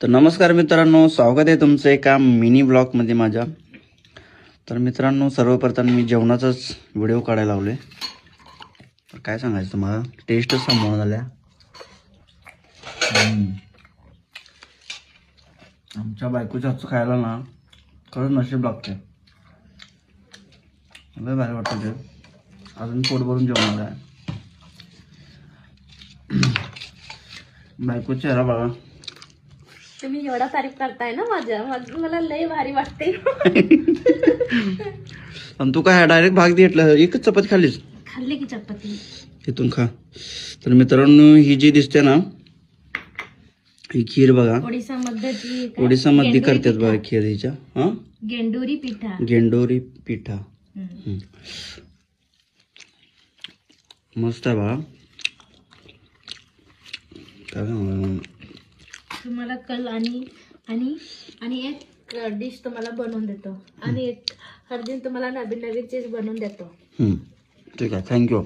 तर नमस्कार मित्रांनो, स्वागत आहे तुमचं एका मिनी ब्लॉगमध्ये माझ्या. तर मित्रांनो, सर्वप्रथम मी जेवणाचाच व्हिडिओ काढायला लावले. तर काय सांगायचं तुम्हाला, टेस्टच सांभाळून झाल्या. आमच्या बायकोच्या हातचं खायला ना खरंच नशीब लागते. लय भारी वाटतं ते. अजून पोट भरून जेवणार आहे. बायको चेहरा बघा. तुम्ही एवढा तारीफ करताय ना मला लय भारी वाटते. आणि तू काय डायरेक्ट भाग घेतला, एकच चपाती खाल्लीस? खाल्ली की चपाती इथून खा. तर मित्रांनो, ही जी दिसते ना, ही खीर बघा. ओडिसामध्ये करतात बघा खीर हिच्या. हा, गेंडोरी पिठा. गेंडोरी पिठा. मस्त आहे बघा. काय सांगू तुम्हाला कल आणि आणि आणि एक डिश तुम्हाला बनवून देतो आणि एक हर दिन तुम्हाला नवीन नवीन चीज बनवून देतो. ठीक आहे, थँक्यू.